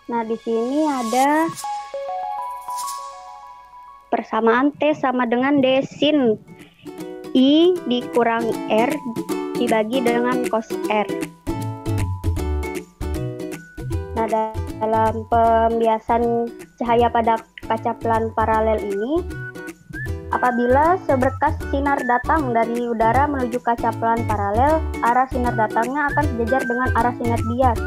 Nah, di sini ada persamaan T sama dengan D sin I dikurang R dibagi dengan cos R. Nah, dalam pembiasan cahaya pada kaca pelan paralel ini, apabila seberkas sinar datang dari udara menuju kaca pelan paralel, arah sinar datangnya akan sejajar dengan arah sinar bias,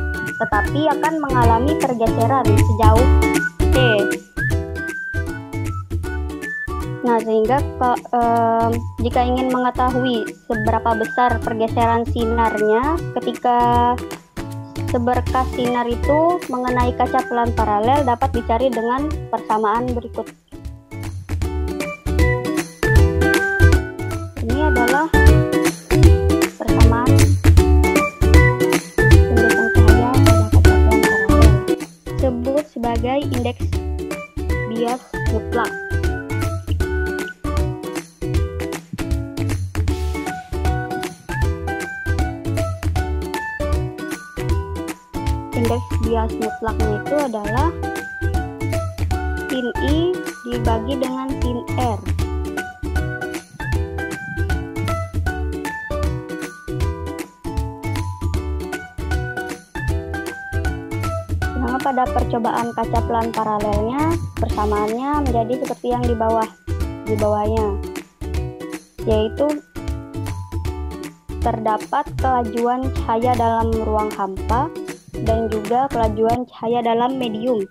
tetapi akan mengalami pergeseran sejauh T. Nah, sehingga jika ingin mengetahui seberapa besar pergeseran sinarnya ketika seberkas sinar itu mengenai kaca pelan paralel, dapat dicari dengan persamaan berikut. Ini adalah persamaan pembiasan cahaya pada kaca pelan paralel, disebut sebagai indeks bias mutlak. Indeks bias mutlaknya itu adalah sin I dibagi dengan sin R. Sedangkan pada percobaan kaca pelan paralelnya, persamaannya menjadi seperti yang di bawahnya, yaitu terdapat kelajuan cahaya dalam ruang hampa dan juga kelajuan cahaya dalam medium.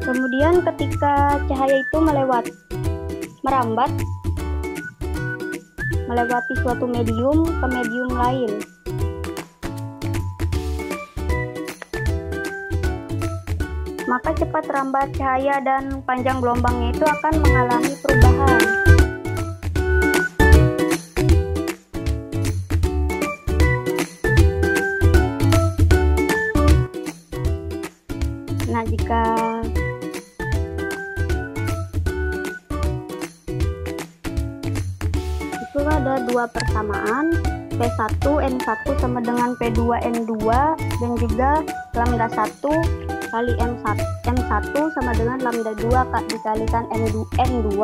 Kemudian ketika cahaya itu melewati suatu medium ke medium lain, maka cepat rambat cahaya dan panjang gelombangnya itu akan mengalami perubahan. Nah, jika itu ada dua persamaan, P1 N1 sama dengan P2 N2, dan juga lambda 1 kali M1 sama dengan lambda 2 dikalikan N2.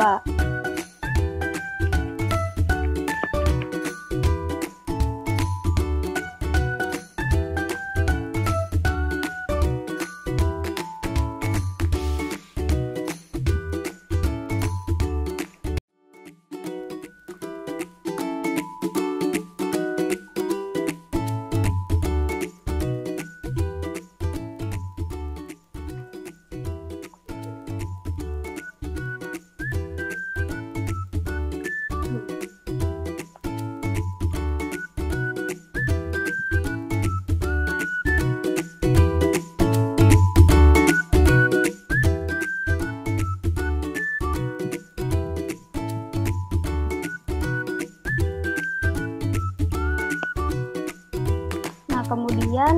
Kemudian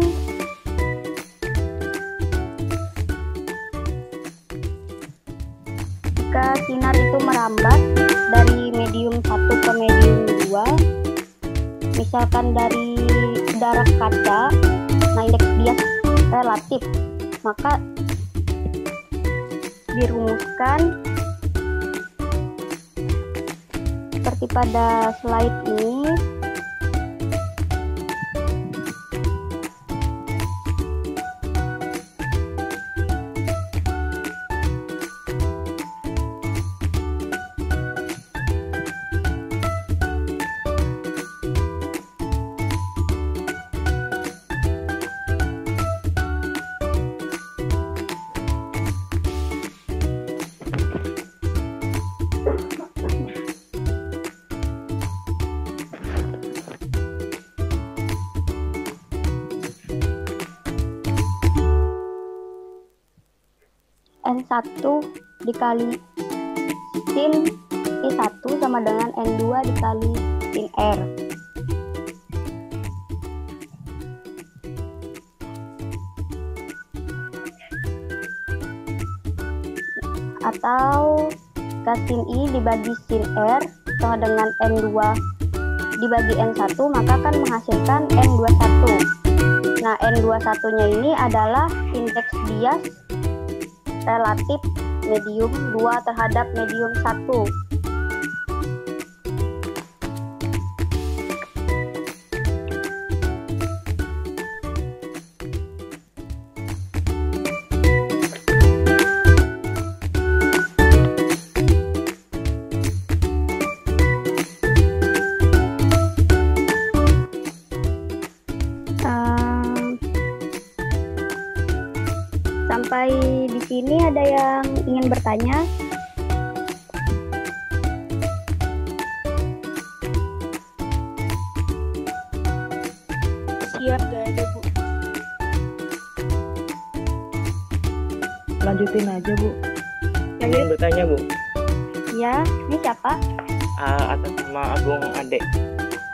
jika sinar itu merambat dari medium 1 ke medium 2, misalkan dari udara ke kaca, nah indeks bias relatif, maka dirumuskan seperti pada slide ini. N1 dikali sin I1 sama dengan N2 dikali sin R. Atau sin I dibagi sin R sama dengan N2 dibagi N1, maka akan menghasilkan N21. Nah, N21-nya ini adalah indeks bias relatif medium 2 terhadap medium 1. Sampai di sini ada yang ingin bertanya? Siap, gak ada, Bu. Lanjutin aja, Bu. Ingin bertanya, Bu. Ya, ini siapa? Atas nama Agung Ade.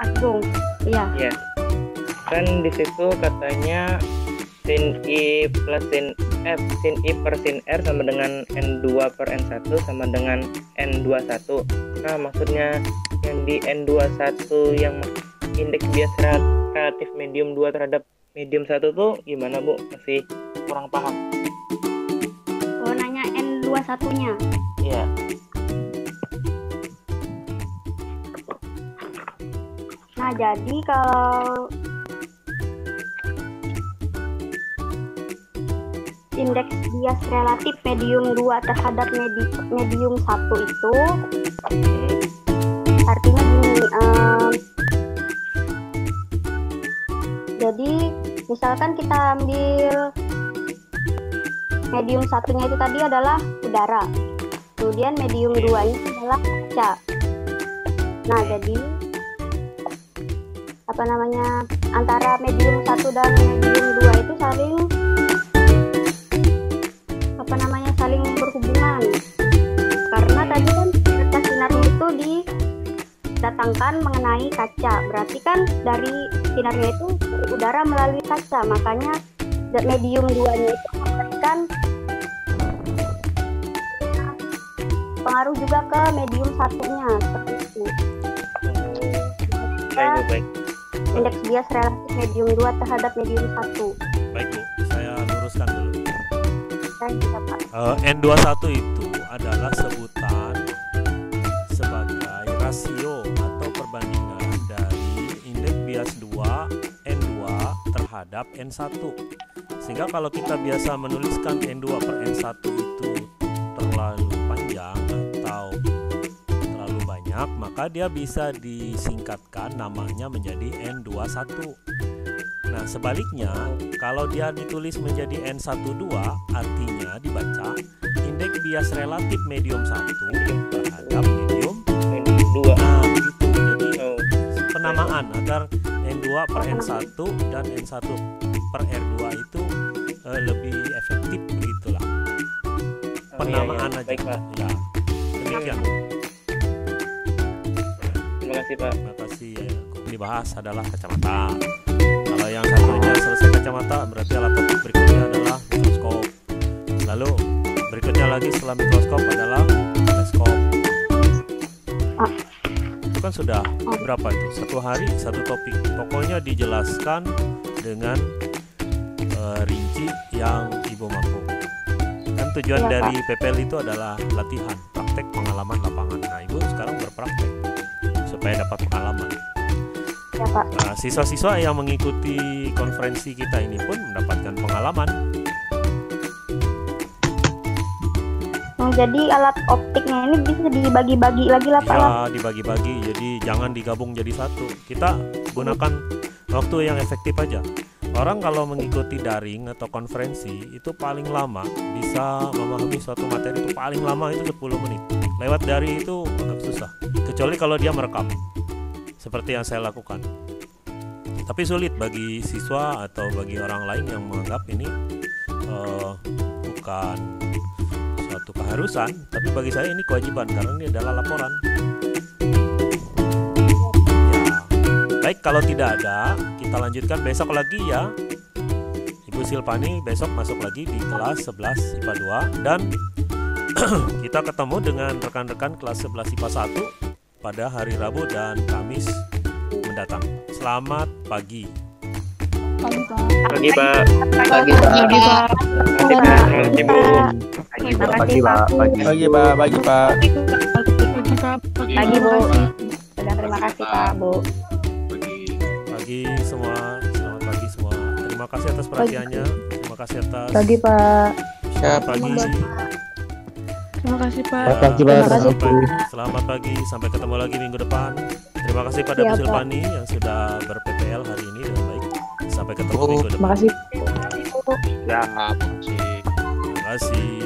Agung. Iya. Ya. Kan di situ katanya sin I plus sin I per sin R sama dengan N2 per N1 sama dengan N21. Nah, maksudnya yang di N21 yang indeks bias relatif medium 2 terhadap medium 1 tuh gimana, Bu? Masih kurang paham. Oh, nanya N21-nya. Iya. Nah, jadi kalau indeks bias relatif medium 2 terhadap medium 1 itu artinya gini, jadi misalkan kita ambil medium satunya itu tadi adalah udara, kemudian medium 2 ini adalah kaca. Nah, jadi antara medium 1 dan medium 2 itu saling berhubungan, karena tadi kan kertas sinarnya itu didatangkan mengenai kaca, berarti kan dari sinarnya itu udara melalui kaca, makanya medium 2-nya itu memberikan pengaruh juga ke medium 1-nya, seperti itu. Baik. Indeks bias relatif medium 2 terhadap medium 1. Baik, Bu, saya luruskan dulu. N21 itu adalah sebutan sebagai rasio atau perbandingan dari indeks bias 2 N2 terhadap N1. Sehingga kalau kita biasa menuliskan N2 per N1 itu terlalu panjang atau terlalu banyak, maka dia bisa disingkatkan namanya menjadi N21. Nah, sebaliknya, kalau dia ditulis menjadi N12, artinya dibaca indeks bias relatif medium 1 terhadap medium 2. Nah, begitu. Jadi, penamaan agar N2 per N1 dan N1 per R2 itu lebih efektif, begitulah. Penamaan aja. Baik, Pak. Ya, demikian. Terima kasih, Pak. Terima kasih. Yang dibahas adalah kacamata. Kalau yang satunya selesai kacamata, berarti alat optik berikutnya adalah mikroskop. Lalu berikutnya lagi setelah mikroskop adalah teleskop. Itu kan sudah berapa itu? Satu hari satu topik. Pokoknya dijelaskan dengan rinci yang Ibu mampu. Kan tujuan dari PPL itu adalah latihan, praktek, pengalaman lapangan. Nah, Ibu sekarang berpraktek supaya dapat pengalaman. Nah, siswa-siswa yang mengikuti konferensi kita ini pun mendapatkan pengalaman. Jadi alat optiknya ini bisa dibagi-bagi lagi lah, Pak? Ya, dibagi-bagi. Jadi jangan digabung jadi satu. Kita gunakan waktu yang efektif aja. Orang kalau mengikuti daring atau konferensi itu paling lama bisa memahami suatu materi itu paling lama itu 10 menit. Lewat dari itu agak susah. Kecuali kalau dia merekam. Seperti yang saya lakukan. Tapi sulit bagi siswa atau bagi orang lain yang menganggap ini bukan suatu suatu keharusan, tapi bagi saya ini kewajiban karena ini adalah laporan. Ya, baik, kalau tidak ada, kita lanjutkan besok lagi ya. Ibu Silvani besok masuk lagi di kelas 11 IPA 2 dan kita ketemu dengan rekan-rekan kelas 11 IPA 1 pada hari Rabu dan Kamis mendatang. Selamat pagi. Pagi Pak. Pagi, Pak. Pagi Pak. Ibu. Pagi, Pak. Pagi, Pak. Pagi, Pak. Pagi Bu. Dan terima kasih Pak Bu. Pagi semua, selamat pagi semua. Terima kasih atas perhatiannya. Terima kasih atas. Pagi Pak. Selamat pagi. Terima kasih Pak. Pagi, Pak. Selamat pagi. Sampai ketemu lagi minggu depan. Terima kasih pada Bu Silvani yang sudah ber-PPL hari ini dengan baik. Sampai ketemu minggu depan. Terima kasih. Ya, makasih. Terima kasih.